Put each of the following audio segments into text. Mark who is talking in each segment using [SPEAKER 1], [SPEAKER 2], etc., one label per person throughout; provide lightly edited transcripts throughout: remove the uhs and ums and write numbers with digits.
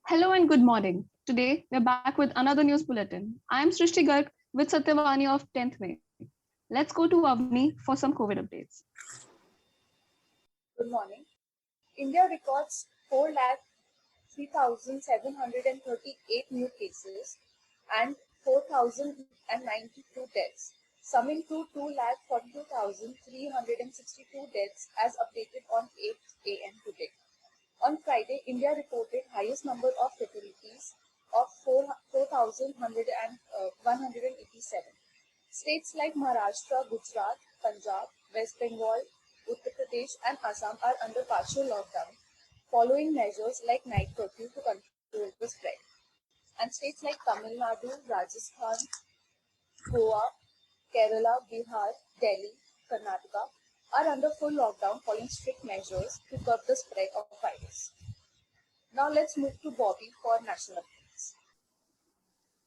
[SPEAKER 1] Hello and good morning. Today, we're back with another news bulletin. I'm Srishti Garg with Satyavani of 10th May. Let's go to Avni for some COVID updates.
[SPEAKER 2] Good morning. India records 4,03,738 new cases and 4,092 deaths, summing to 2,42,362 deaths as updated on 8 a.m. today. On Friday, India reported highest number of fatalities of 4,187. States like Maharashtra, Gujarat, Punjab, West Bengal, Uttar Pradesh, and Assam are under partial lockdown, following measures like night curfew to control the spread. And states like Tamil Nadu, Rajasthan, Goa, Kerala, Bihar, Delhi, Karnataka are under full lockdown following strict measures to curb the spread of virus. Now let's move to Bobby for national updates.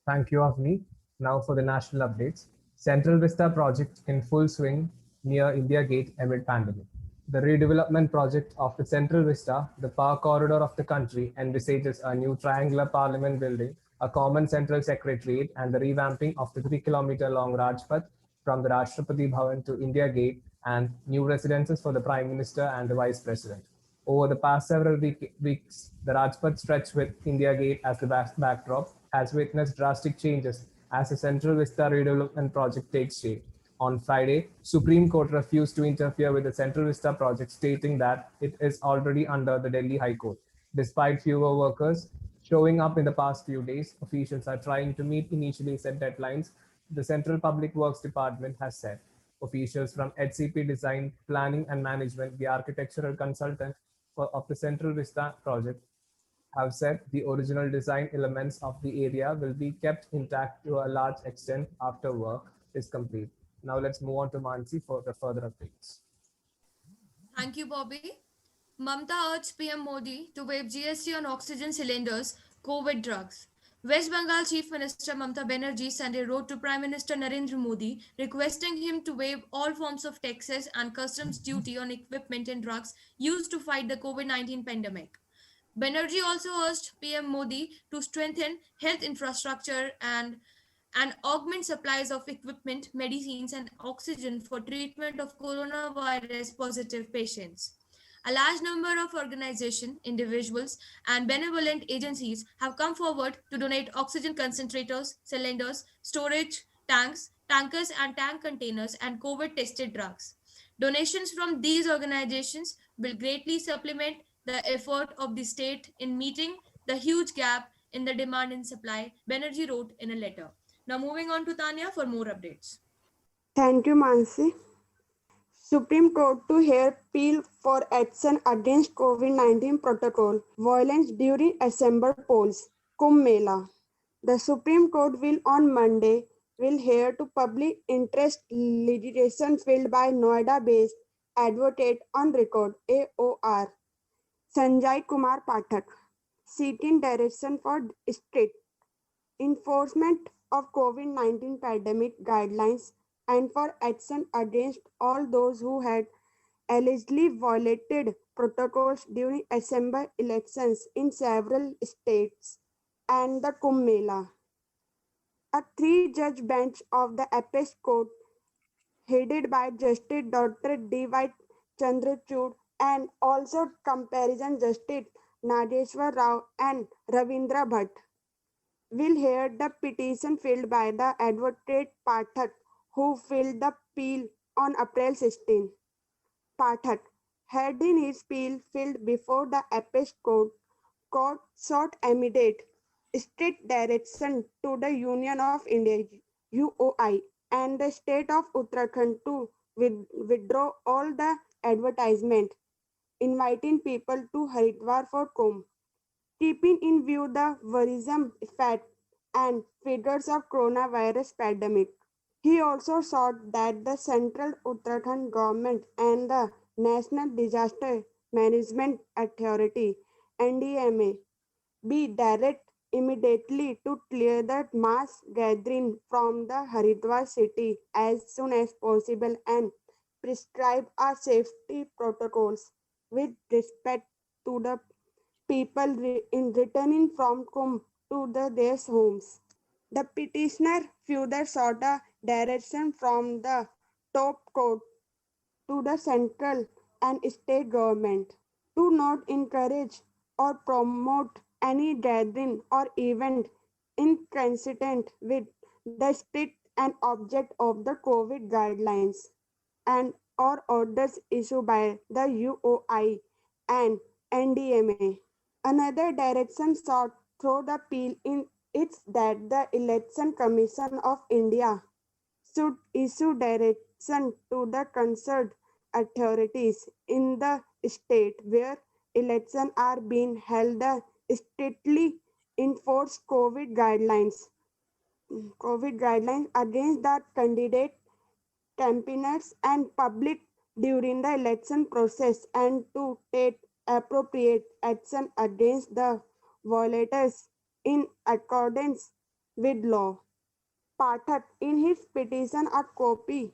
[SPEAKER 3] Thank you, Avni. Now for the national updates. Central Vista project in full swing near India Gate amid pandemic. The redevelopment project of the Central Vista, the power corridor of the country, envisages a new triangular parliament building, a common central secretariat, and the revamping of the 3-kilometer long Rajpath from the Rashtrapati Bhavan to India Gate and new residences for the Prime Minister and the Vice President. Over the past several weeks, the Rajpath stretch with India Gate as the backdrop has witnessed drastic changes as the Central Vista redevelopment project takes shape. On Friday, Supreme Court refused to interfere with the Central Vista project, stating that it is already under the Delhi High Court. Despite fewer workers showing up in the past few days, officials are trying to meet initially set deadlines, the Central Public Works Department has said. Officials from HCP Design, Planning and Management, the architectural consultant of the Central Vista project, have said the original design elements of the area will be kept intact to a large extent after work is complete. Now let's move on to Mansi for the further updates.
[SPEAKER 4] Thank you, Bobby. Mamta urged PM Modi to waive GST on oxygen cylinders, COVID drugs. West Bengal Chief Minister Mamta Banerjee Sunday wrote to Prime Minister Narendra Modi requesting him to waive all forms of taxes and customs duty on equipment and drugs used to fight the COVID 19 pandemic. Banerjee also urged PM Modi to strengthen health infrastructure and augment supplies of equipment, medicines, and oxygen for treatment of coronavirus positive patients. A large number of organizations, individuals, and benevolent agencies have come forward to donate oxygen concentrators, cylinders, storage tanks, tankers, and tank containers, and COVID tested drugs. Donations from these organizations will greatly supplement the effort of the state in meeting the huge gap in the demand and supply, Banerjee wrote in a letter. Now, moving on to Tanya for more updates.
[SPEAKER 5] Thank you, Mansi. Supreme Court to hear appeal for action against COVID-19 protocol violence during Assembly polls. Kumbh Mela. The Supreme Court will on Monday will hear to public interest litigation filed by Noida-based advocate on record AOR Sanjay Kumar Pathak, seeking direction for strict enforcement of COVID-19 pandemic guidelines and for action against all those who had allegedly violated protocols during assembly elections in several states and the Kumbh Mela. A three-judge bench of the Apex Court, headed by Justice Dr. D.Y. Chandrachud and also Comparison Justice Nageshwar Rao and Ravindra Bhatt, will hear the petition filed by the advocate Pathak, who filed the appeal on April 16. Pathak had in his appeal filed before the Apex Court sought immediate strict direction to the Union of India (UOI) and the state of Uttarakhand to withdraw all the advertisement inviting people to Haridwar for Kumbh, keeping in view the worrisome effect and figures of coronavirus pandemic. He also sought that the central Uttarakhand government and the National Disaster Management Authority (NDMA) be direct immediately to clear the mass gathering from the Haridwar city as soon as possible and prescribe our safety protocols with respect to the people in returning from Kumbh to their homes. The petitioner further sought a direction from the top court to the central and state government to not encourage or promote any gathering or event inconsistent with the spirit and object of the COVID guidelines and or orders issued by the UOI and NDMA. Another direction sought through the bill in it's that the Election Commission of India should issue direction to the concerned authorities in the state where elections are being held strictly enforce COVID guidelines against the candidate campaigners and public during the election process and to take appropriate action against the violators in accordance with law. Pathak, in his petition, a copy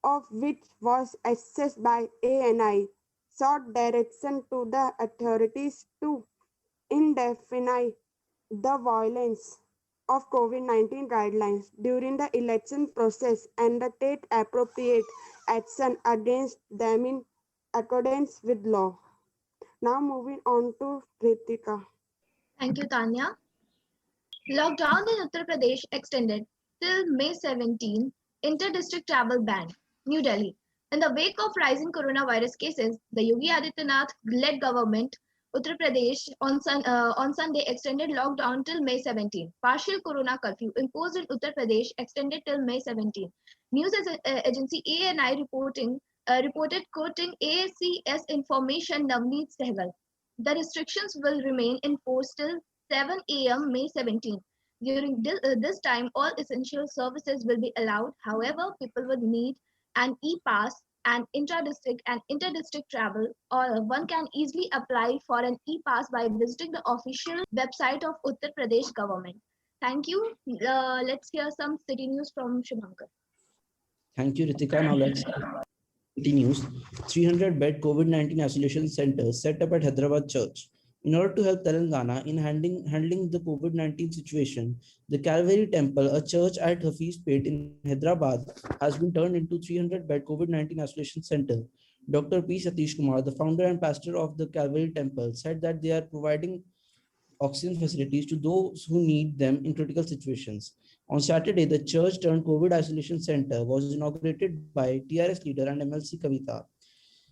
[SPEAKER 5] of which was accessed by ANI, sought direction to the authorities to indemnify the violence of COVID-19 guidelines during the election process and to take appropriate action against them in accordance with law. Now moving on to Ritika.
[SPEAKER 6] Thank you, Tanya. Lockdown in Uttar Pradesh extended till May 17. Inter-district travel ban. New Delhi. In the wake of rising coronavirus cases, the Yogi Adityanath-led government Uttar Pradesh on Sunday extended lockdown till May 17. Partial corona curfew imposed in Uttar Pradesh extended till May 17. News agency ANI reported quoting ACS information Navneet Sehgal. The restrictions will remain in force till 7 a.m. May 17. During this time, all essential services will be allowed. However, people would need an e-pass and inter-district travel, or one can easily apply for an e-pass by visiting the official website of Uttar Pradesh government. Thank you. Let's hear some city news from Shubhankar.
[SPEAKER 7] Thank you, Ritika. Now let's continues. 300-bed COVID-19 isolation centers set up at Hyderabad Church. In order to help Telangana in handling the COVID-19 situation, the Calvary Temple, a church at Hafiz-Pet in Hyderabad, has been turned into 300-bed COVID-19 isolation center. Dr. P. Satish Kumar, the founder and pastor of the Calvary Temple, said that they are providing oxygen facilities to those who need them in critical situations. On Saturday, the church turned COVID isolation center was inaugurated by TRS leader and MLC Kavita.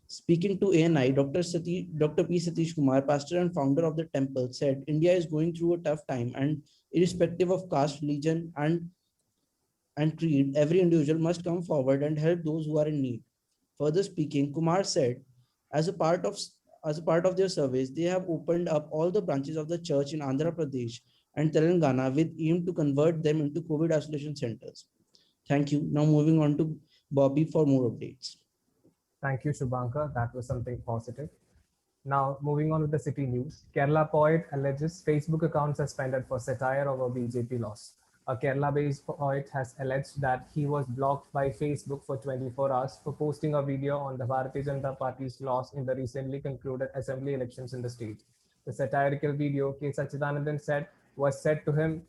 [SPEAKER 7] Speaking to ANI, Dr. P. Satish Kumar, pastor and founder of the temple, said India is going through a tough time and irrespective of caste, religion, and creed, every individual must come forward and help those who are in need. Further speaking, Kumar said, as a part of their service, they have opened up all the branches of the church in Andhra Pradesh and Telangana with aim to convert them into COVID isolation centers. Thank you. Now moving on to Bobby for more updates.
[SPEAKER 3] Thank you, Shubhankar. That was something positive. Now, moving on with the city news. Kerala poet alleges Facebook account suspended for satire over BJP loss. A Kerala-based poet has alleged that he was blocked by Facebook for 24 hours for posting a video on the Bharatiya Janata Party's loss in the recently concluded assembly elections in the state. The satirical video, K. Sachidanandan said, was sent to him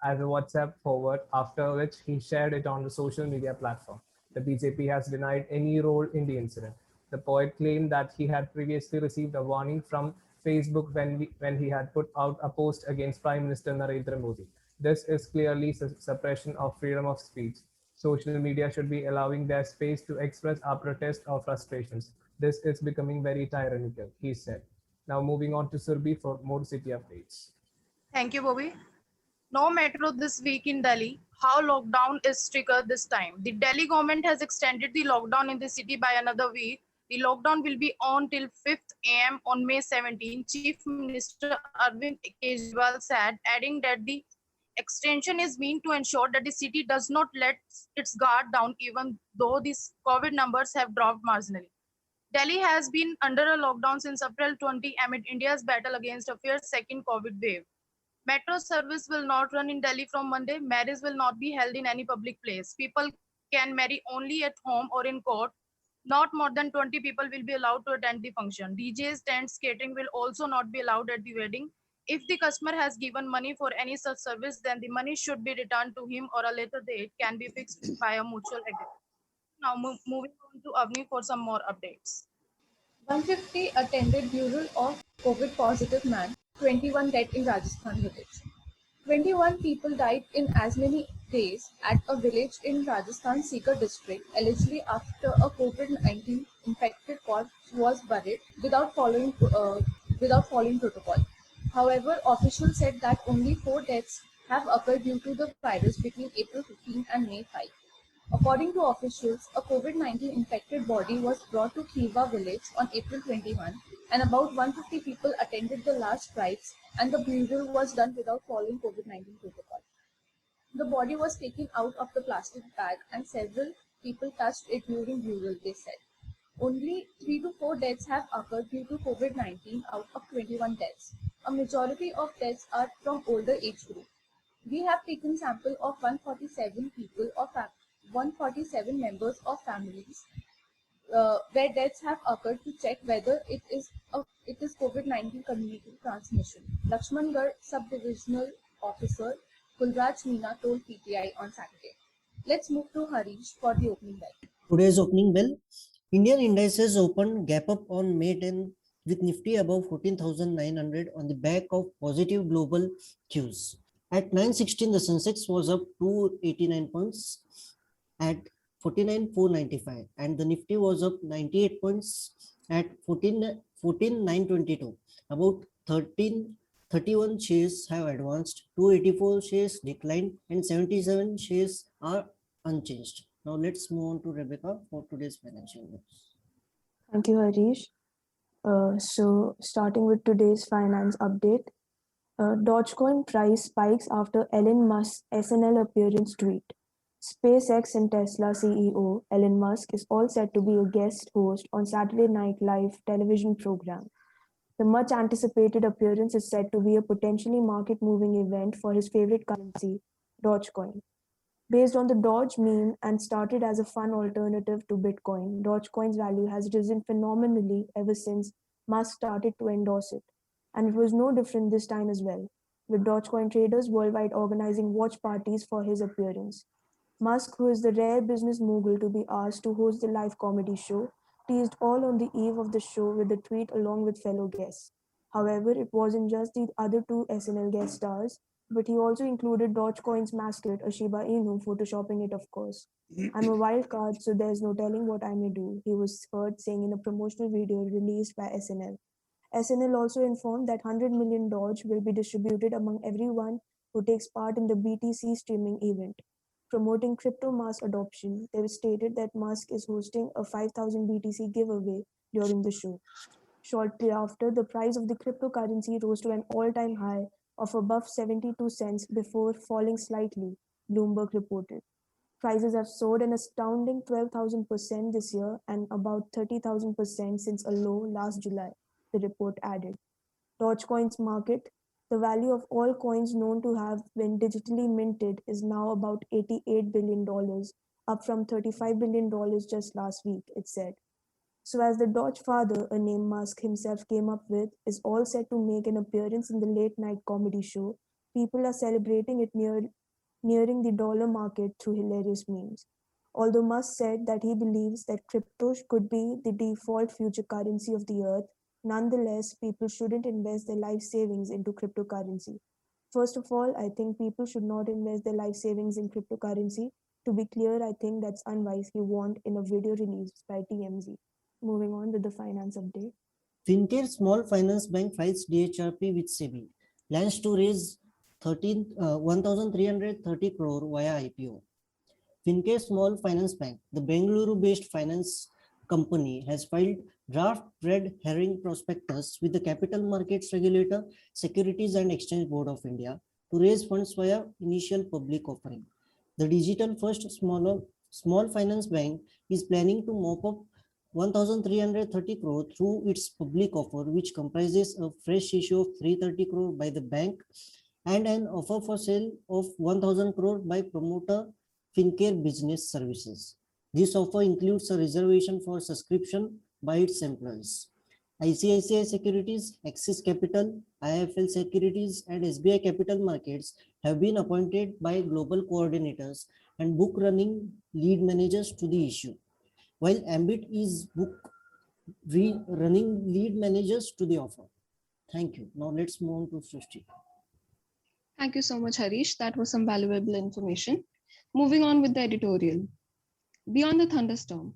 [SPEAKER 3] as a WhatsApp forward, after which he shared it on the social media platform. The BJP has denied any role in the incident. The poet claimed that he had previously received a warning from Facebook when he had put out a post against Prime Minister Narendra Modi. This is clearly suppression of freedom of speech. Social media should be allowing their space to express our protest or frustrations. This is becoming very tyrannical, he said. Now moving on to Surbi for more city updates.
[SPEAKER 8] Thank you, Bobby. No metro this week in Delhi. How lockdown is stricter this time? The Delhi government has extended the lockdown in the city by another week. The lockdown will be on till 5th a.m. on May 17. Chief Minister Arvind Kejriwal said, adding that the extension is meant to ensure that the city does not let its guard down even though these COVID numbers have dropped marginally. Delhi has been under a lockdown since April 20 amid India's battle against a fierce second COVID wave. Metro service will not run in Delhi from Monday. Marriage will not be held in any public place. People can marry only at home or in court. Not more than 20 people will be allowed to attend the function. DJs, tents, catering will also not be allowed at the wedding. If the customer has given money for any such service, then the money should be returned to him or a later date can be fixed by a mutual agreement. Now moving on to Avni for some more updates.
[SPEAKER 2] 150 attended burial of COVID positive man, 21 dead in Rajasthan village. 21 people died in as many days at a village in Rajasthan Sikar district, allegedly after a COVID-19 infected corpse was buried without following protocol. However, officials said that only 4 deaths have occurred due to the virus between April 15 and May 5. According to officials, a COVID-19 infected body was brought to Khiva village on April 21, and about 150 people attended the last rites, and the burial was done without following COVID-19 protocol. The body was taken out of the plastic bag, and several people touched it during burial, they said. Only 3 to 4 deaths have occurred due to COVID-19 out of 21 deaths. A majority of deaths are from older age group. We have taken sample of 147 people or 147 members of families where deaths have occurred to check whether it is COVID-19 community transmission. Lakshmangarh Sub-Divisional Officer Kulraj Meena told PTI on Saturday. Let's move to Harish for the opening bell.
[SPEAKER 9] Today's opening bell. Indian indices opened gap up on May 10 with Nifty above 14,900 on the back of positive global cues. At 9:16, the Sensex was up 289 points at 49,495 and the Nifty was up 98 points at 14,922. About 31 shares have advanced, 284 shares declined and 77 shares are unchanged. Now let's move on to Rebecca for today's financial news.
[SPEAKER 10] Thank you, Harish. So starting with today's finance update, Dogecoin price spikes after Elon Musk's SNL appearance tweet. SpaceX and Tesla CEO Elon Musk is all set to be a guest host on Saturday Night Live television program. The much anticipated appearance is said to be a potentially market-moving event for his favorite currency, Dogecoin. Based on the Doge meme and started as a fun alternative to Bitcoin, Dogecoin's value has risen phenomenally ever since Musk started to endorse it. And it was no different this time as well, with Dogecoin traders worldwide organizing watch parties for his appearance. Musk, who is the rare business mogul to be asked to host the live comedy show, teased all on the eve of the show with a tweet along with fellow guests. However, it wasn't just the other two SNL guest stars, but he also included Dogecoin's mascot, a Shiba Inu, photoshopping it, of course. I'm a wild card, so there's no telling what I may do, he was heard saying in a promotional video released by SNL. SNL also informed that 100 million Doge will be distributed among everyone who takes part in the BTC streaming event. Promoting crypto mass adoption, they stated that Musk is hosting a 5,000 BTC giveaway during the show. Shortly after, the price of the cryptocurrency rose to an all-time high of above 72 cents before falling slightly, Bloomberg reported. Prices have soared an astounding 12,000% this year and about 30,000% since a low last July, the report added. Dogecoin's market, the value of all coins known to have been digitally minted, is now about $88 billion, up from $35 billion just last week, it said. So as the Doge father, a name Musk himself came up with, is all set to make an appearance in the late night comedy show, people are celebrating it nearing the dollar market through hilarious memes. Although Musk said that he believes that crypto could be the default future currency of the earth, nonetheless, people shouldn't invest their life savings into cryptocurrency. First of all, I think people should not invest their life savings in cryptocurrency. To be clear, I think that's unwise, he warned in a video released by TMZ. Moving on with the finance update.
[SPEAKER 9] Fincare Small Finance Bank files DHRP with SEBI. Plans to raise 1,330 crore via IPO. Fincare Small Finance Bank, the Bengaluru-based finance company, has filed draft red herring prospectus with the capital markets regulator, Securities and Exchange Board of India, to raise funds via initial public offering. The digital-first small finance bank is planning to mop up 1,330 crore through its public offer, which comprises a fresh issue of 330 crore by the bank and an offer for sale of 1,000 crore by promoter Fincare Business Services. This offer includes a reservation for subscription by its employees. ICICI Securities, Axis Capital, IIFL Securities, and SBI Capital Markets have been appointed by global coordinators and book running lead managers to the issue, while Ambit is running lead managers to the offer. Thank you. Now let's move on to Srishti.
[SPEAKER 1] Thank you so much, Harish. That was some valuable information. Moving on with the editorial. Beyond the thunderstorm.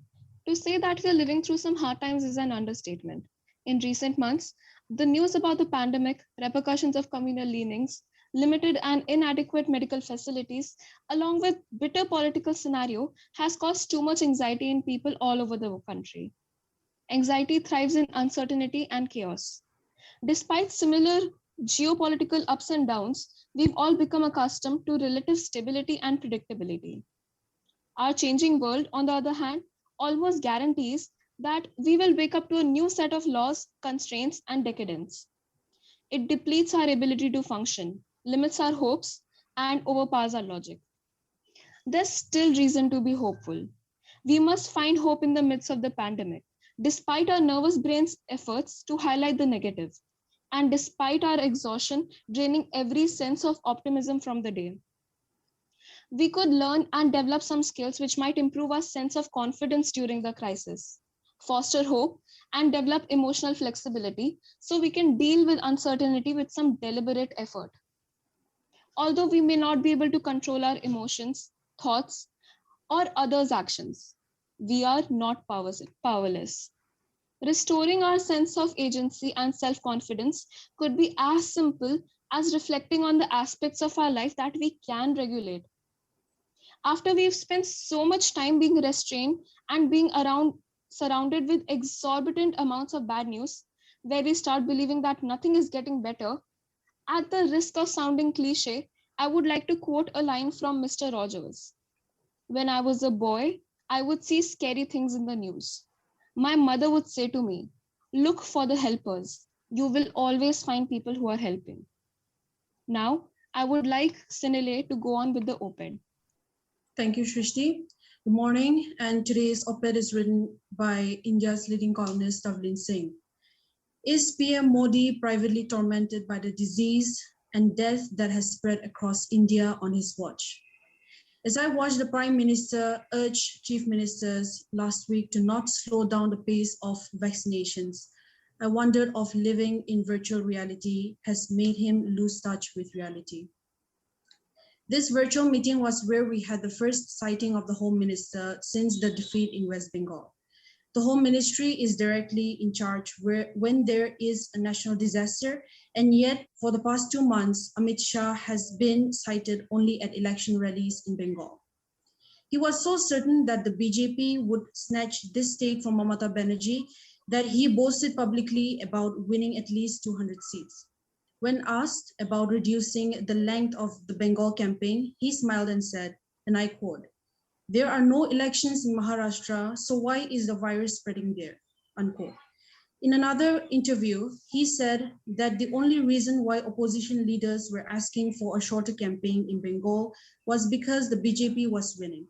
[SPEAKER 1] To say that we are living through some hard times is an understatement. In recent months, the news about the pandemic, repercussions of communal leanings, limited and inadequate medical facilities, along with bitter political scenario, has caused too much anxiety in people all over the country. Anxiety thrives in uncertainty and chaos. Despite similar geopolitical ups and downs, we've all become accustomed to relative stability and predictability. Our changing world, on the other hand, almost guarantees that we will wake up to a new set of laws, constraints, and decadence. It depletes our ability to function, limits our hopes, and overpowers our logic. There's still reason to be hopeful. We must find hope in the midst of the pandemic, despite our nervous brain's efforts to highlight the negative, and despite our exhaustion draining every sense of optimism from the day. We could learn and develop some skills which might improve our sense of confidence during the crisis, foster hope, and develop emotional flexibility so we can deal with uncertainty with some deliberate effort. Although we may not be able to control our emotions, thoughts, or others' actions, we are not powerless. Restoring our sense of agency and self-confidence could be as simple as reflecting on the aspects of our life that we can regulate. After we've spent so much time being restrained and being surrounded with exorbitant amounts of bad news, where we start believing that nothing is getting better, at the risk of sounding cliche, I would like to quote a line from Mr. Rogers. When I was a boy, I would see scary things in the news. My mother would say to me, look for the helpers. You will always find people who are helping. Now, I would like Sinile to go on with the op-ed.
[SPEAKER 11] Thank you, Shrishti. Good morning, and today's op-ed is written by India's leading columnist Tavlin Singh. Is PM Modi privately tormented by the disease and death that has spread across India on his watch? As I watched the Prime Minister urge chief ministers last week to not slow down the pace of vaccinations, I wondered if living in virtual reality has made him lose touch with reality. This virtual meeting was where we had the first sighting of the Home Minister since the defeat in West Bengal. The Home Ministry is directly in charge when there is a national disaster, and yet for the past 2 months, Amit Shah has been cited only at election rallies in Bengal. He was so certain that the BJP would snatch this state from Mamata Banerjee that he boasted publicly about winning at least 200 seats. When asked about reducing the length of the Bengal campaign, he smiled and said, and I quote, "There are no elections in Maharashtra, so why is the virus spreading there?" Unquote. In another interview, he said that the only reason why opposition leaders were asking for a shorter campaign in Bengal was because the BJP was winning.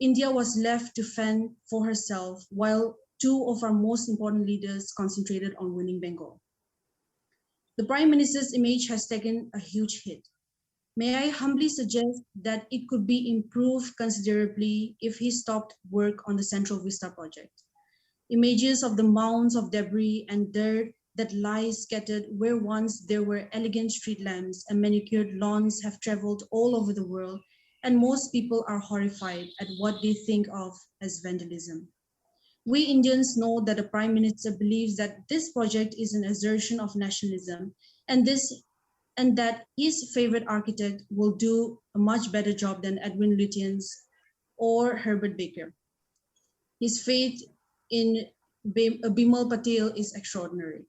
[SPEAKER 11] India was left to fend for herself while two of our most important leaders concentrated on winning Bengal. The Prime Minister's image has taken a huge hit. May I humbly suggest that it could be improved considerably if he stopped work on the Central Vista project. Images of the mounds of debris and dirt that lie scattered where once there were elegant street lamps and manicured lawns have traveled all over the world, and most people are horrified at what they think of as vandalism. We Indians know that the Prime Minister believes that this project is an assertion of nationalism, and that his favorite architect will do a much better job than Edwin Lutyens or Herbert Baker. His faith in Bimal Patel is extraordinary.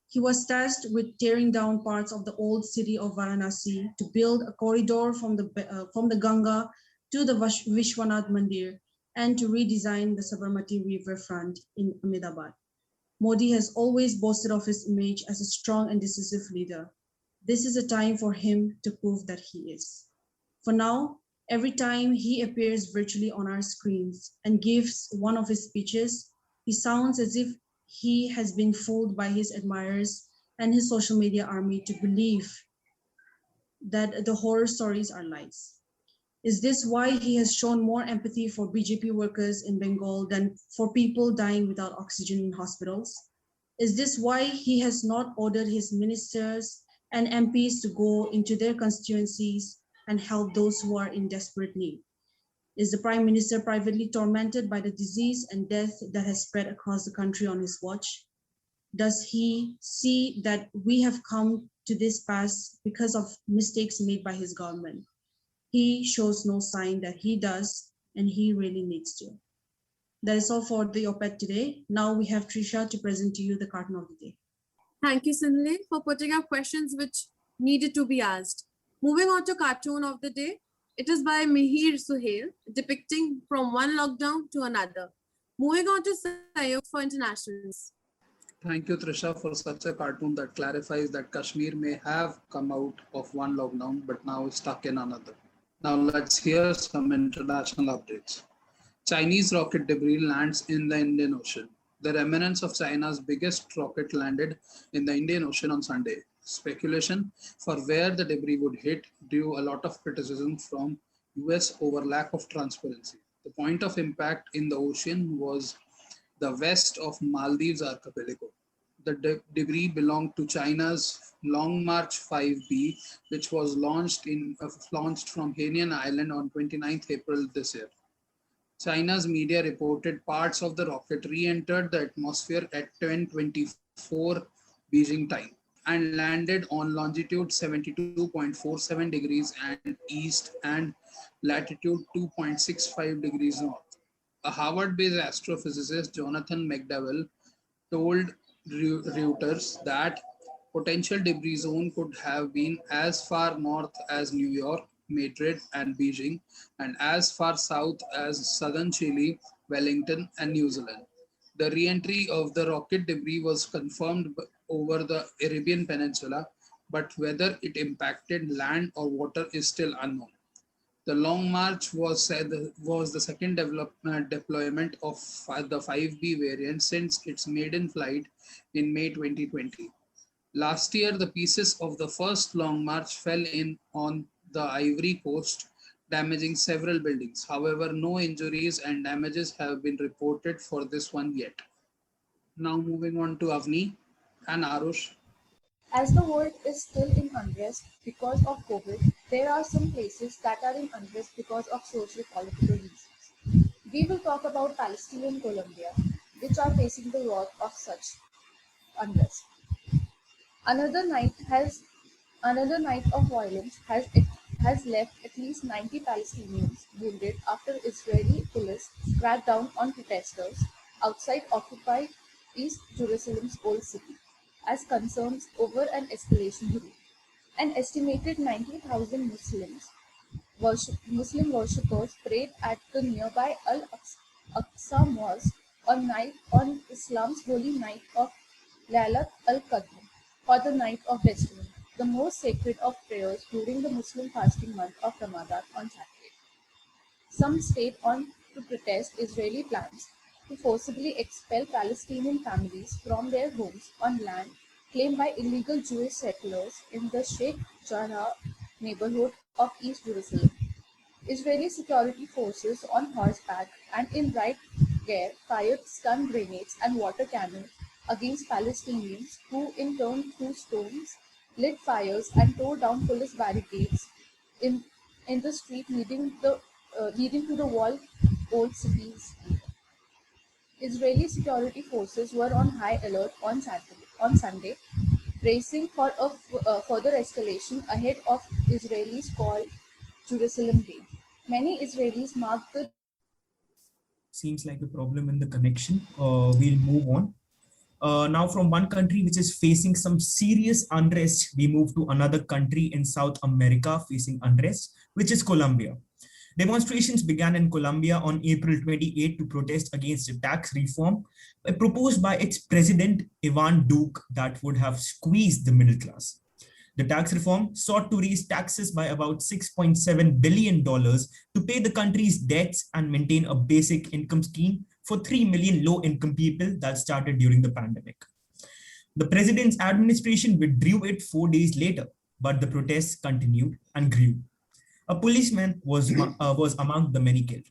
[SPEAKER 11] He was tasked with tearing down parts of the old city of Varanasi to build a corridor from the Ganga to the Vishwanath Mandir and to redesign the Sabarmati riverfront in Ahmedabad. Modi has always boasted of his image as a strong and decisive leader. This is a time for him to prove that he is. For now, Every time he appears virtually on our screens and gives one of his speeches, he sounds as if he has been fooled by his admirers and his social media army to believe that the horror stories are lies. Is this why he has shown more empathy for BJP workers in Bengal than for people dying without oxygen in hospitals? Is this why he has not ordered his ministers and MPs to go into their constituencies and help those who are in desperate need? Is the Prime Minister privately tormented by the disease and death that has spread across the country on his watch? Does he see that we have come to this pass because of mistakes made by his government? He shows no sign that he does, and he really needs to. That is all for the op-ed today. Now we have Trisha to present to you the cartoon of the day.
[SPEAKER 12] Thank you, Sinle, for putting up questions which needed to be asked. Moving on to cartoon of the day, it is by Mihir Suhail, depicting from one lockdown to another. Moving on to Sayok for internationals.
[SPEAKER 13] Thank you, Trisha, for such a cartoon that clarifies that Kashmir may have come out of one lockdown but now is stuck in another. Now let's hear some international updates. Chinese rocket debris lands in the Indian Ocean. The remnants of China's biggest rocket landed in the Indian Ocean on Sunday. Speculation for where the debris would hit drew a lot of criticism from US over lack of transparency. The point of impact in the ocean was the west of Maldives archipelago. The debris belonged to China's Long March 5B, which was launched from Hainan Island on 29th April this year. China's media reported parts of the rocket re-entered the atmosphere at 10:24 Beijing time and landed on longitude 72.47 degrees and east and latitude 2.65 degrees north. A Harvard-based astrophysicist, Jonathan McDowell, told Reuters that potential debris zone could have been as far north as New York, Madrid, and Beijing, and as far south as southern Chile, Wellington, and New Zealand. The re-entry of the rocket debris was confirmed over the Arabian Peninsula, but whether it impacted land or water is still unknown. The Long March was the second deployment of the 5B variant since its maiden flight in May 2020. Last year, the pieces of the first Long March fell in on the Ivory Coast, damaging several buildings. However, no injuries and damages have been reported for this one yet. Now moving on to Avni and Arush.
[SPEAKER 2] As the world is still in unrest because of COVID, there are some places that are in unrest because of social political reasons. We will talk about Palestine and Colombia, which are facing the wrath of such unrest. Another night of violence has left at least 90 Palestinians wounded after Israeli police cracked down on protesters outside occupied East Jerusalem's Old City, as concerns over an escalation grew. An estimated 90,000 Muslim worshippers prayed at the nearby Al-Aqsa Mosque on Islam's holy night of Laylat al-Qadr, or the Night of Destiny, the most sacred of prayers during the Muslim fasting month of Ramadan on Saturday. Some stayed on to protest Israeli plans to forcibly expel Palestinian families from their homes on land claimed by illegal Jewish settlers in the Sheikh Jarrah neighborhood of East Jerusalem. Israeli security forces on horseback and in riot gear fired stun grenades and water cannons against Palestinians, who in turn threw stones, lit fires, and tore down police barricades in the street leading to the walled old cities. Israeli security forces were on high alert on Sunday, bracing for a further escalation ahead of Israelis called Jerusalem Day. Many Israelis marked the
[SPEAKER 14] Seems like a problem in the connection. We'll move on. Now from one country which is facing some serious unrest, we move to another country in South America facing unrest, which is Colombia. Demonstrations began in Colombia on April 28 to protest against a tax reform proposed by its president, Ivan Duque, that would have squeezed the middle class. The tax reform sought to raise taxes by about $6.7 billion to pay the country's debts and maintain a basic income scheme for 3 million low-income people that started during the pandemic. The president's administration withdrew it 4 days later, but the protests continued and grew. A policeman was among the many killed.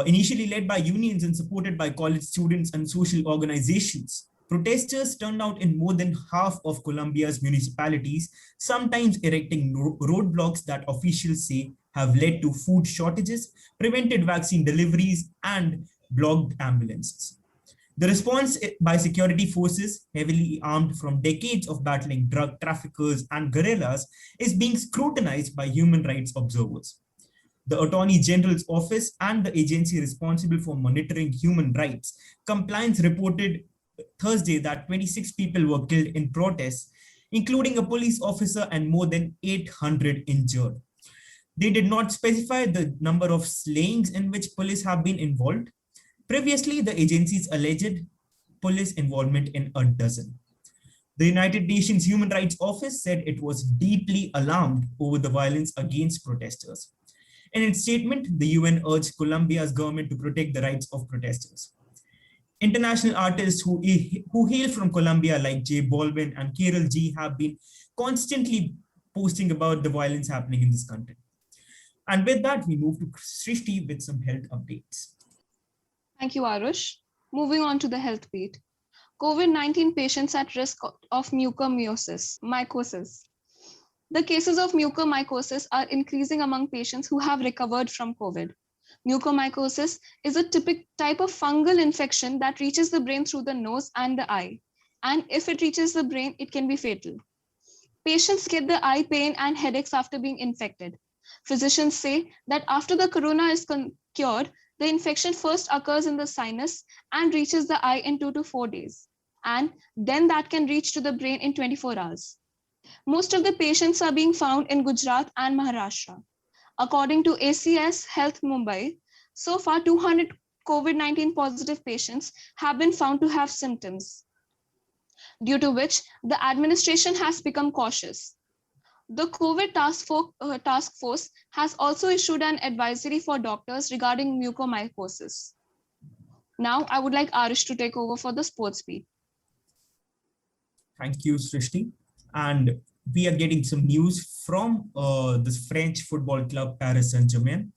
[SPEAKER 14] Initially led by unions and supported by college students and social organizations, protesters turned out in more than half of Colombia's municipalities, sometimes erecting roadblocks that officials say have led to food shortages, prevented vaccine deliveries, and blocked ambulances. The response by security forces, heavily armed from decades of battling drug traffickers and guerrillas, is being scrutinized by human rights observers. The Attorney General's office and the agency responsible for monitoring human rights compliance reported Thursday that 26 people were killed in protests, including a police officer and more than 800 injured. They did not specify the number of slayings in which police have been involved. Previously, the agency's alleged police involvement in a dozen. The United Nations Human Rights Office said it was deeply alarmed over the violence against protesters. In its statement, the UN urged Colombia's government to protect the rights of protesters. International artists who hail from Colombia like J Balvin and Karol G have been constantly posting about the violence happening in this country. And with that, we move to Srishti with some health updates.
[SPEAKER 1] Thank you, Arush. Moving on to the health beat. COVID-19 patients at risk of mycosis. The cases of mucormycosis are increasing among patients who have recovered from COVID. Mucormycosis is a typical type of fungal infection that reaches the brain through the nose and the eye. And if it reaches the brain, it can be fatal. Patients get the eye pain and headaches after being infected. Physicians say that after the corona is cured, the infection first occurs in the sinus and reaches the eye in 2 to 4 days. And then that can reach to the brain in 24 hours. Most of the patients are being found in Gujarat and Maharashtra. According to ACS Health Mumbai, so far 200 COVID-19 positive patients have been found to have symptoms, due to which the administration has become cautious. The COVID task force has also issued an advisory for doctors regarding mucormycosis. Now, I would like Arush to take over for the sports beat.
[SPEAKER 14] Thank you, Srishti. And we are getting some news from this French football club, Paris Saint-Germain.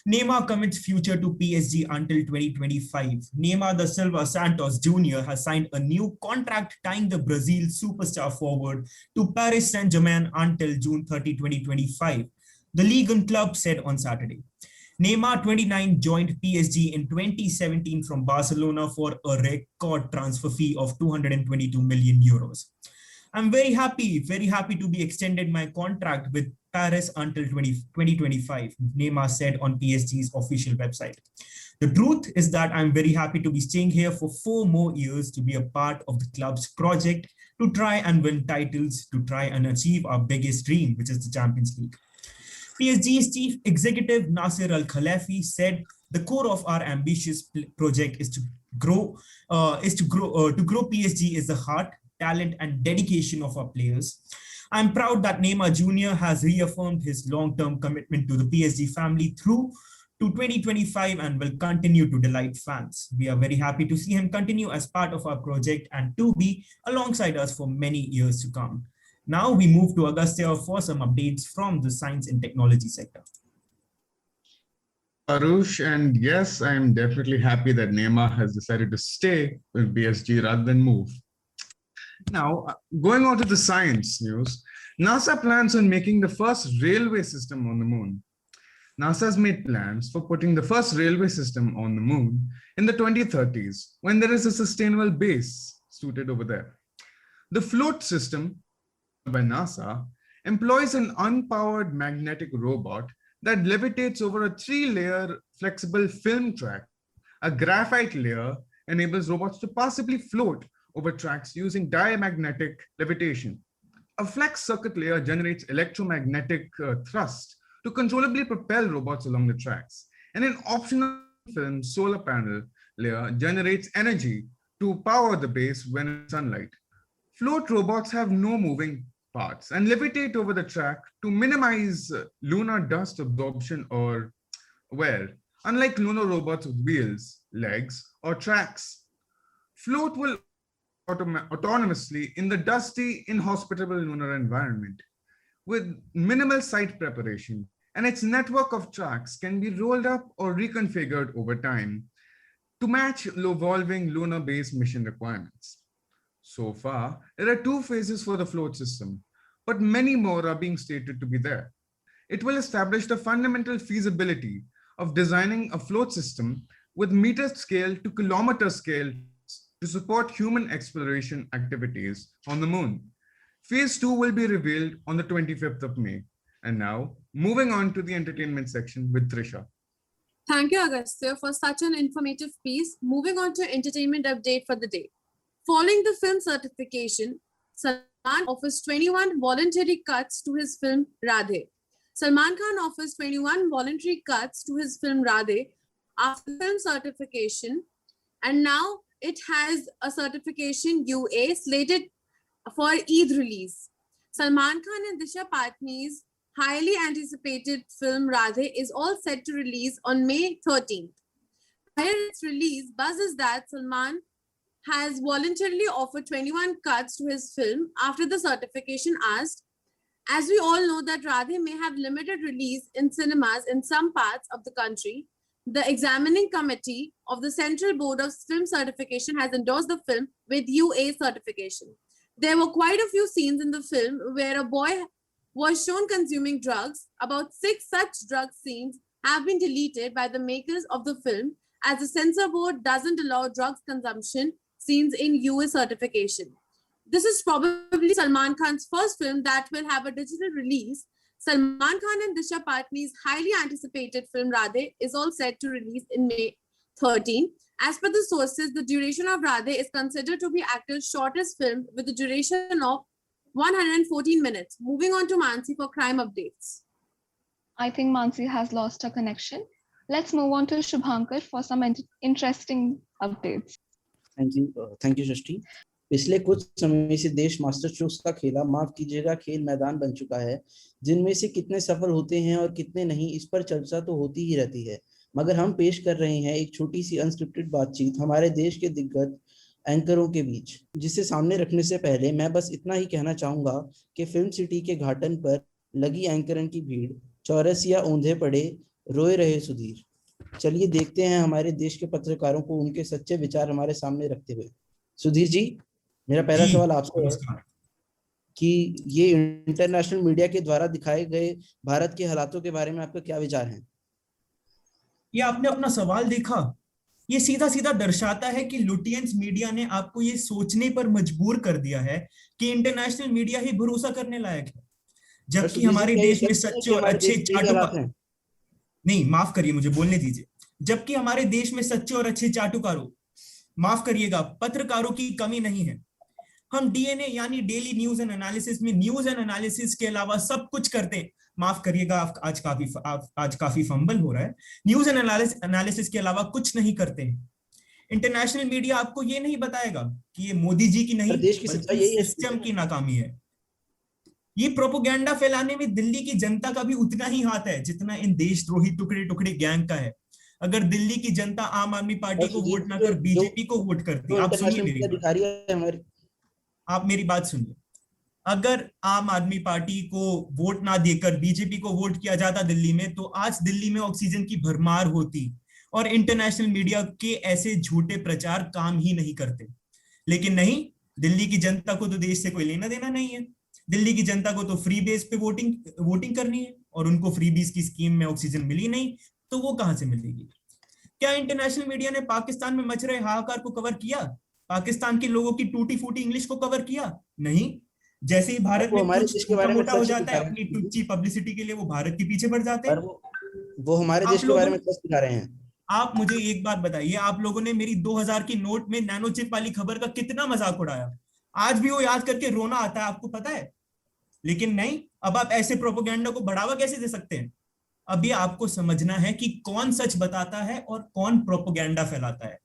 [SPEAKER 14] Neymar commits future to PSG until 2025. Neymar da Silva Santos Jr. has signed a new contract tying the Brazil superstar forward to Paris Saint-Germain until June 30, 2025, the league and club said on Saturday. Neymar, 29, joined PSG in 2017 from Barcelona for a record transfer fee of 222 million euros. I'm very happy to be extended my contract with Paris until 2025, Neymar said on PSG's official website. The truth is that I'm very happy to be staying here for 4 more years to be a part of the club's project to try and win titles, to try and achieve our biggest dream, which is the Champions League. PSG's chief executive Nasser Al-Khelaifi said the core of our ambitious project is to grow PSG is the heart, talent, and dedication of our players. I'm proud that Neymar Jr. has reaffirmed his long-term commitment to the PSG family through to 2025 and will continue to delight fans. We are very happy to see him continue as part of our project and to be alongside us for many years to come. Now we move to Agastya for some updates from the science and technology sector.
[SPEAKER 15] Arush, and yes, I am definitely happy that Neymar has decided to stay with PSG rather than move. Now, going on to the science news, NASA plans on making the first railway system on the moon. NASA has made plans for putting the first railway system on the moon in the 2030s, when there is a sustainable base suited over there. The float system by NASA employs an unpowered magnetic robot that levitates over a 3-layer flexible film track. A graphite layer enables robots to passively float over tracks using diamagnetic levitation. A flex circuit layer generates electromagnetic thrust to controllably propel robots along the tracks. And an optional film solar panel layer generates energy to power the base when in sunlight. Float robots have no moving parts and levitate over the track to minimize lunar dust absorption or wear. Unlike lunar robots with wheels, legs, or tracks, float will autonomously in the dusty, inhospitable lunar environment with minimal site preparation, and its network of tracks can be rolled up or reconfigured over time to match evolving lunar-based mission requirements. So far, there are 2 phases for the float system, but many more are being stated to be there. It will establish the fundamental feasibility of designing a float system with meter scale to kilometer scale to support human exploration activities on the moon. Phase 2 will be revealed on the 25th of May. And now, moving on to the entertainment section with Trisha.
[SPEAKER 12] Thank you, Agastya, for such an informative piece. Moving on to entertainment update for the day. Following the film certification, Salman offers 21 voluntary cuts to his film Radhe. Salman Khan offers 21 voluntary cuts to his film Radhe after film certification, and now it has a certification UA slated for Eid release. Salman Khan and Disha Patni's highly anticipated film Radhe is all set to release on May 13th. Prior to its release, buzz is that Salman has voluntarily offered 21 cuts to his film after the certification asked, as we all know that Radhe may have limited release in cinemas in some parts of the country, the examining committee of the Central Board of Film Certification has endorsed the film with UA certification. There were quite a few scenes in the film where a boy was shown consuming drugs. About 6 such drug scenes have been deleted by the makers of the film, as the censor board doesn't allow drugs consumption scenes in UA certification. This is probably Salman Khan's first film that will have a digital release. Salman Khan and Disha Patni's highly anticipated film Radhe is all set to release in May 13. As per the sources, the duration of Radhe is considered to be actor's shortest film with a duration of 114 minutes. Moving on to Mansi for crime updates.
[SPEAKER 1] I think Mansi has lost her connection. Let's move on to Shubhankar for some interesting updates.
[SPEAKER 7] Thank you, Shrishti. पिछले कुछ समय से देश master strokes का खेला, माफ कीजिएगा, खेल मैदान बन चुका है, जिनमें से कितने सफल होते हैं और कितने नहीं, इस पर चर्चा तो होती ही रहती है। मगर हम पेश कर रहे हैं एक छोटी सी अनस्क्रिप्टेड बातचीत हमारे देश के दिग्गज एंकरों के बीच, जिसे सामने रखने से पहले मैं बस इतना ही कहना चाहूंगा कि फिल्म सिटी के घाटन पर लगी एंकरन की भीड़, चौरसिया औंधे पड़े, रोए रहे सुधीर। चलिए देखते हैं हमारे देश के पत्रकारों को उनके सच्चे विचार हमारे सामने रखते हुए। सुधीर जी, मेरा पहला सवाल आपसे है कि ये इंटरनेशनल मीडिया के द्वारा दिखाए गए भारत के हालातों के बारे में आपका क्या विचार है?
[SPEAKER 14] ये आपने अपना सवाल देखा, ये सीधा सीधा दर्शाता है कि लुटियंस मीडिया ने आपको ये सोचने पर मजबूर कर दिया है कि इंटरनेशनल मीडिया ही भरोसा करने लायक है, जबकि हमारे देश में सच्चे और अच्छे चाटुकार, नहीं माफ करिए मुझे बोलने दीजिए, जबकि हमारे देश में सच्चे और अच्छे चाटुकारों, माफ करिएगा, पत्रकारों की कमी नहीं है। हम डीएनए यानी डेली न्यूज एंड एनालिसिस में न्यूज एंड एनालिसिस के अलावा सब कुछ करते हैं। माफ करिएगा, आज काफी फंबल हो रहा है। न्यूज एंड एनालिसिस के अलावा कुछ नहीं करते हैं। इंटरनेशनल मीडिया आपको ये नहीं बताएगा कि ये मोदी जी की नहीं, बल्कि सिस्टम की नाकामी है। ये प्रोपोगेंडा फैलाने में दिल्ली की जनता का भी उतना ही हाथ है जितना इन देशद्रोही टुकड़े टुकड़े गैंग का है। अगर दिल्ली की जनता आम आदमी पार्टी को वोट ना कर बीजेपी को वोट करती, आप सुनिए मेरी, आप मेरी बात सुनिए, अगर आम आदमी पार्टी को वोट ना देकर बीजेपी को वोट किया जाता दिल्ली में, तो आज दिल्ली में ऑक्सीजन की भरमार होती और इंटरनेशनल मीडिया के ऐसे झूठे प्रचार काम ही नहीं करते। लेकिन नहीं, दिल्ली की जनता को तो देश से कोई लेना देना नहीं है। दिल्ली की जनता को तो फ्री बेस पे वोटिंग करनी है, और उनको फ्री बेस की स्कीम में ऑक्सीजन मिली नहीं, तो वो कहां से मिलेगी? क्या इंटरनेशनल मीडिया ने पाकिस्तान में मच रहे हाहाकार को कवर किया? पाकिस्तान के लोगों की टूटी फूटी इंग्लिश को कवर किया? नहीं। जैसे ही भारत में कुछ मोटा हो जाता है अपनी टुच्ची पब्लिसिटी के लिए, वो भारत के पीछे बढ़ जाते हैं।
[SPEAKER 7] वो हमारे देश के बारे में सच दिखा रहे हैं।
[SPEAKER 14] आप मुझे एक बात बताइए, आप लोगों ने मेरी 2000 की नोट में नैनो चिप वाली खबर का कितना मजाक उड़ाया? आज भी वो याद करके रोना आता है, आपको पता है। लेकिन नहीं, अब आप ऐसे प्रोपेगेंडा को बढ़ावा कैसे दे सकते हैं? अब ये आपको समझना है कि कौन सच बताता है और कौन प्रोपेगेंडा फैलाता है।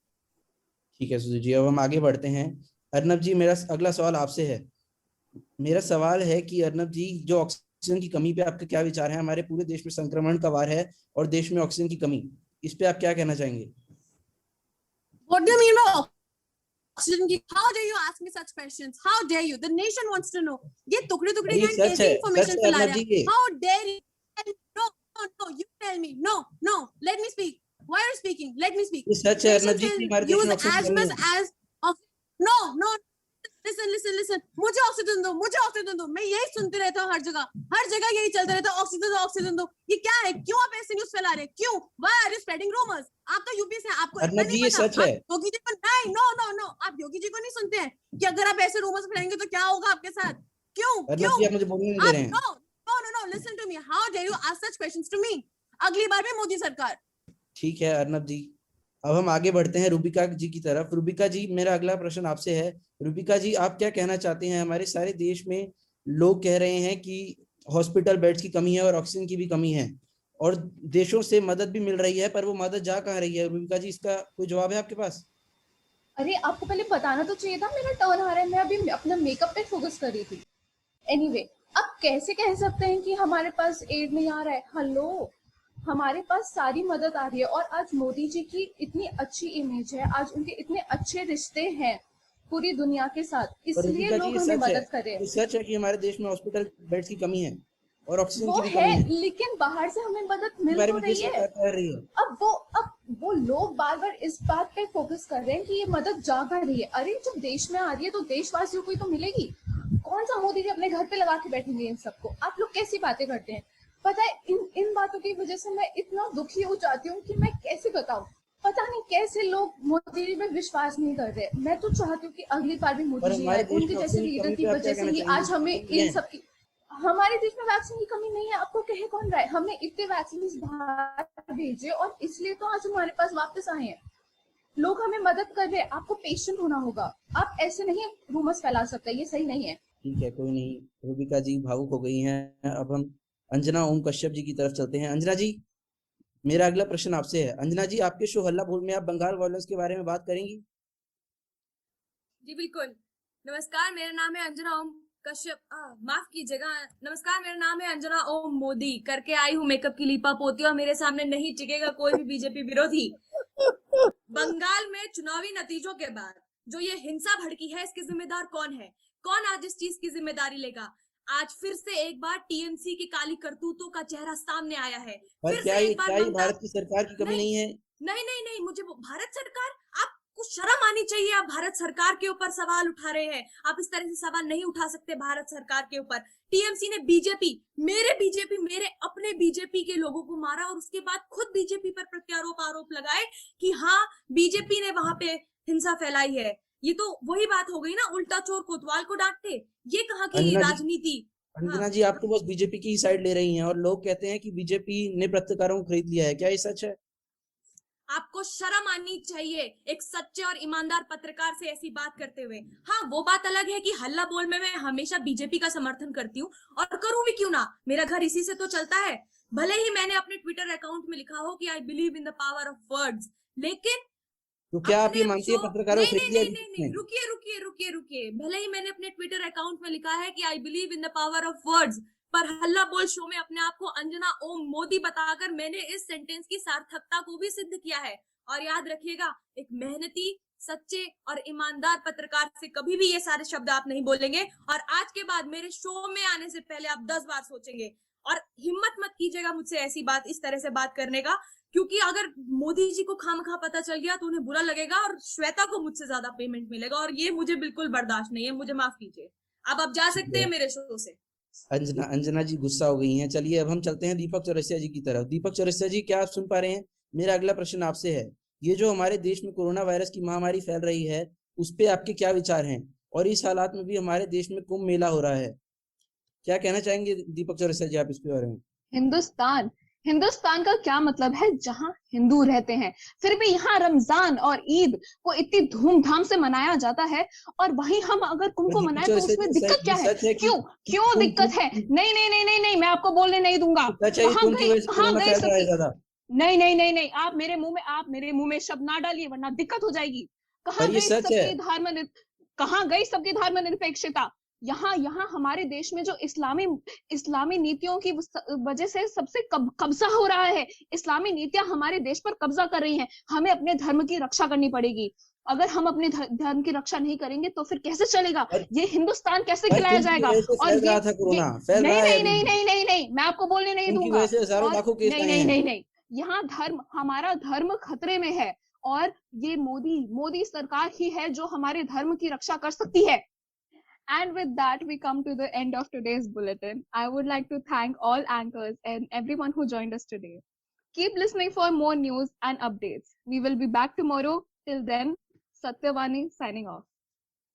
[SPEAKER 7] ठीक है सुधीर जी, अब हम आगे बढ़ते हैं। अर्नब जी, मेरा अगला सवाल आपसे है मेरा सवाल है कि अर्नब जी, जो ऑक्सीजन की कमी पे आपका क्या विचार है? हमारे पूरे देश में संक्रमण का वार है और देश में ऑक्सीजन की कमी, इस पे आप क्या कहना चाहेंगे?
[SPEAKER 12] What do you mean by oxygen? How dare you ask me such questions? How dare you? The nation wants to know. ये टुकड़े टुकड़े
[SPEAKER 7] ये
[SPEAKER 12] का
[SPEAKER 7] सच
[SPEAKER 12] कैसी
[SPEAKER 7] है
[SPEAKER 12] information फैला
[SPEAKER 7] अर्नब
[SPEAKER 12] रहे
[SPEAKER 7] जी
[SPEAKER 12] हैं?
[SPEAKER 7] ये।
[SPEAKER 12] How dare you? No, no, no. You tell me. No, no. Let me speak. Why are you speaking? Let me speak.
[SPEAKER 7] ये सच है अर्नब
[SPEAKER 12] Patients
[SPEAKER 7] जी कि
[SPEAKER 12] will
[SPEAKER 7] हमारे देश में
[SPEAKER 12] use
[SPEAKER 7] ऑक्सीजन की कमी
[SPEAKER 12] asthma
[SPEAKER 7] है।
[SPEAKER 12] as no, no. Listen. मुझे ऑक्सीजन दो, मुझे ऑक्सीजन दो। मैं यही सुनते रहता हूँ हर जगह यही चलता रहता है, ऑक्सीजन दो। ये क्या है? क्यों आप ऐसे न्यूज़ फैला रहे हैं? क्यों? Why are you spreading rumors? आप तो यूपी से हैं, आपको इतना
[SPEAKER 7] अर्नब जी
[SPEAKER 12] नहीं
[SPEAKER 7] ये
[SPEAKER 12] पता?
[SPEAKER 7] सच है।
[SPEAKER 12] आप योगी जी को नहीं, नो, आप योगी जी को नहीं सुनते हैं कि अगर आप ऐसे रूमर्स फैलाएंगे तो क्या होगा आपके साथ? क्यों?
[SPEAKER 7] अर्नब जी आप मुझे बोलने नहीं दे रहे हैं।
[SPEAKER 12] No, listen to me. How dare you ask such questions to me? अगली बार भी मोदी सरकार।
[SPEAKER 7] ठीक है अर्नब जी, अब हम आगे बढ़ते हैं रूबिका जी की तरफ। रूबिका जी, मेरा अगला प्रश्न आपसे है। रूबिका जी, आप क्या कहना चाहते हैं? हमारे सारे देश में लोग कह रहे हैं कि हॉस्पिटल बेड्स की कमी है और ऑक्सीजन की भी कमी है, और देशों से मदद भी मिल रही है, पर वो मदद जा कहाँ रही है? रूबिका जी, इसका कोई जवाब है आपके पास?
[SPEAKER 2] अरे आपको पहले बताना तो चाहिए था, मेरा टर्न आ रहा है, मैं अभी अपना मेकअप पे फोकस कर रही थी। एनीवे, आप कैसे कह सकते हैं कि हमारे पास एड नहीं आ रहा है? हेलो, हमारे पास सारी मदद आ रही है, और आज मोदी जी की इतनी अच्छी इमेज है, आज उनके इतने अच्छे रिश्ते हैं पूरी दुनिया के साथ,
[SPEAKER 7] और
[SPEAKER 2] इसलिए
[SPEAKER 7] रूबिका जी,
[SPEAKER 2] लोग
[SPEAKER 7] ये
[SPEAKER 2] हमें
[SPEAKER 7] सच है,
[SPEAKER 2] मदद कर रहे हैं।
[SPEAKER 7] ये सच है कि हमारे देश में हॉस्पिटल बेड्स की कमी है और ऑक्सीजन
[SPEAKER 2] वो
[SPEAKER 7] की भी
[SPEAKER 2] है,
[SPEAKER 7] कमी है।
[SPEAKER 2] लेकिन बाहर से हमें मदद मिल
[SPEAKER 7] बारे
[SPEAKER 2] तो
[SPEAKER 7] में
[SPEAKER 2] रही
[SPEAKER 7] देश
[SPEAKER 2] है।
[SPEAKER 7] सरकार कर रही है।
[SPEAKER 2] अब वो लोग बार बार इस बात पे फोकस कर रहे हैं कि ये मदद जा कर रही है। अरे जब देश में आ रही है तो देशवासियों को ही तो मिलेगी। कौन सा मोदी जी अपने घर पे लगा के बैठेंगे इन सबको? आप लोग कैसी बातें करते हैं? पता है, इन बातों की वजह से मैं इतना दुखी हो जाती हूँ कि मैं कैसे बताऊं। पता नहीं कैसे लोग मोदी जी में विश्वास नहीं कर रहे। मैं तो चाहती हूँ कि अगली बार भी मोदी
[SPEAKER 7] पर
[SPEAKER 2] जी
[SPEAKER 7] हमारे
[SPEAKER 2] आए,
[SPEAKER 7] देश
[SPEAKER 2] उनके
[SPEAKER 7] में
[SPEAKER 2] जैसे
[SPEAKER 7] ऑक्सीजन की
[SPEAKER 2] लीडर
[SPEAKER 7] कमी
[SPEAKER 2] की
[SPEAKER 7] पे आप क्या
[SPEAKER 2] वजह से
[SPEAKER 7] कहना
[SPEAKER 2] ही
[SPEAKER 7] चाहेंगे?
[SPEAKER 2] आज हमें
[SPEAKER 7] ये
[SPEAKER 2] इन
[SPEAKER 7] है।
[SPEAKER 2] सब की, हमारे देश में वैक्सीन की कमी नहीं है। आपको कहे कौन रहा है? हमने इतने वैक्सीन बाहर भेजे और इसलिए तो आज हमारे पास वापस आए हैं। लोग हमें मदद कर रहे हैं। आपको पेशेंट होना होगा। आप ऐसे नहीं रूमर्स फैला सकते, ये सही नहीं है।
[SPEAKER 7] ठीक है, कोई नहीं, रूबिका जी भावुक हो गई हैं। अब हम अंजना ओम कश्यप जी की तरफ चलते हैं। अंजना जी, मेरा अगला प्रश्न आपसे है। अंजना जी, आपके शो हल्ला बोल में आप बंगाल वायलेंस के बारे में बात करेंगी?
[SPEAKER 4] जी बिल्कुल। नमस्कार, मेरा नाम है अंजना ओम कश्यप। माफ कीजिएगा, नमस्कार, मेरा नाम है अंजना ओम मोदी करके आई हूँ मेकअप की लीपा पोती, और मेरे सामने नहीं टिकेगा कोई भी बीजेपी विरोधी। बंगाल में चुनावी नतीजों के बाद जो ये हिंसा भड़की है, इसकी जिम्मेदार कौन है? कौन आज इस चीज की जिम्मेदारी लेगा? आज फिर से एक बार टीएमसी की काली करतूतों का चेहरा सामने आया है।
[SPEAKER 7] पर
[SPEAKER 4] फिर
[SPEAKER 7] क्या
[SPEAKER 4] से
[SPEAKER 7] ये
[SPEAKER 4] एक बार
[SPEAKER 7] भारत की सरकार की कमी नहीं है?
[SPEAKER 4] नहीं, मुझे भारत सरकार, आपको शर्म आनी चाहिए। आप भारत सरकार के ऊपर सवाल उठा रहे हैं। आप इस तरह से सवाल नहीं उठा सकते भारत सरकार के ऊपर। टीएमसी ने मेरे अपने बीजेपी के लोगों को मारा, और उसके बाद खुद बीजेपी पर प्रत्यारोप आरोप लगाए कि हाँ, बीजेपी ने वहां पे हिंसा फैलाई है। ये तो वही बात हो गई ना, उल्टा चोर कोतवाल को डांटते। ये कहाँ की राजनीति?
[SPEAKER 7] अंजना जी, आप तो बस बीजेपी की ही साइड ले रही हैं, और लोग कहते हैं कि बीजेपी ने पत्रकारों को खरीद लिया है। क्या ये सच है?
[SPEAKER 4] आपको शर्म आनी चाहिए एक सच्चे और ईमानदार पत्रकार से ऐसी बात करते हुए। हाँ, वो बात अलग है कि हल्ला बोल में मैं हमेशा बीजेपी का समर्थन करती हूँ, और करूँ भी क्यों ना, मेरा घर इसी से तो चलता है। भले ही मैंने अपने ट्विटर अकाउंट में लिखा हो कि I believe in the power of words, लेकिन
[SPEAKER 7] तो क्या आप ये मानती है पत्रकारों को खरीद लिया?
[SPEAKER 4] नहीं, रुकिए। भले ही मैंने अपने ट्विटर अकाउंट में लिखा है कि I believe in the power of words, पर हल्ला बोल शो में अपने आप को अंजना ओम मोदी बताकर मैंने इस सेंटेंस की सार्थकता को भी सिद्ध किया है। और याद रखिएगा, एक मेहनती, सच्चे और ईमानदार पत्रकार से कभी भी ये सारे शब्द आप नहीं बोलेंगे, और आज के बाद मेरे शो में आने से पहले आप 10 बार सोचेंगे। और हिम्मत मत कीजिएगा मुझसे ऐसी बात, इस तरह से बात करने का, क्योंकि अगर मोदी जी को खामखा पता चल गया तो उन्हें बुरा लगेगा, और श्वेता को मुझसे ज्यादा पेमेंट मिलेगा, और ये मुझे बिल्कुल बर्दाश्त नहीं है। मुझे माफ कीजिए। अब आप जा सकते हैं मेरे शो से।
[SPEAKER 7] अंजना जी गुस्सा हो गई हैं। चलिए, अब हम चलते हैं दीपक चौरसिया जी की तरफ। दीपक चौरसिया जी, क्या आप सुन पा रहे हैं? मेरा अगला प्रश्न आपसे है, ये जो हमारे देश में कोरोना वायरस की महामारी फैल रही है, उस पे आपके क्या विचार हैं? और इस हालात में भी हमारे देश में कुंभ मेला हो रहा है, क्या कहना चाहेंगे दीपक चौरसिया जी आप इसके बारे में?
[SPEAKER 1] हिंदुस्तान का क्या मतलब है जहां हिंदू रहते हैं, फिर भी यहाँ रमजान और ईद को इतनी धूमधाम से मनाया जाता है, और वहीं हम अगर कुंभ को मनाए तो उसमें दिक्कत क्या है? क्यों दिक्कत है? नहीं, मैं आपको बोलने नहीं दूंगा। कहाँ गए सबकी? नहीं, आप मेरे मुंह में शब्द ना डालिए, वरना दिक्कत हो जाएगी। कहाँ गई सबकी धर्मनिरपेक्षता? यहाँ हमारे देश में जो इस्लामी नीतियों की वजह से सबसे कब्जा हो रहा है। इस्लामी नीतियां हमारे देश पर कब्जा कर रही हैं। हमें अपने धर्म की रक्षा करनी पड़ेगी। अगर हम अपने धर्म की रक्षा नहीं करेंगे तो फिर कैसे चलेगा? ये हिंदुस्तान कैसे खिलाया जाएगा? और
[SPEAKER 7] फैल
[SPEAKER 1] ये
[SPEAKER 7] रहा था कोरोना, फैल
[SPEAKER 1] नहीं
[SPEAKER 7] रहा है
[SPEAKER 1] नहीं
[SPEAKER 7] अभी
[SPEAKER 1] नहीं
[SPEAKER 7] भी।
[SPEAKER 1] नहीं नहीं नहीं, मैं आपको बोलने नहीं
[SPEAKER 7] उनकी
[SPEAKER 1] दूंगा।
[SPEAKER 7] वजह से हजारों
[SPEAKER 1] और
[SPEAKER 7] लाखों केस
[SPEAKER 1] नहीं
[SPEAKER 7] आए
[SPEAKER 1] नहीं
[SPEAKER 7] हैं।
[SPEAKER 1] नहीं नहीं, यहाँ हमारा धर्म खतरे में है, और ये मोदी सरकार ही है जो हमारे धर्म की रक्षा कर सकती है। And with that, we come to the end of today's bulletin. I would like to thank all anchors and everyone who joined us today. Keep listening for more news and updates. We will be back tomorrow. Till then, Satyavani signing off.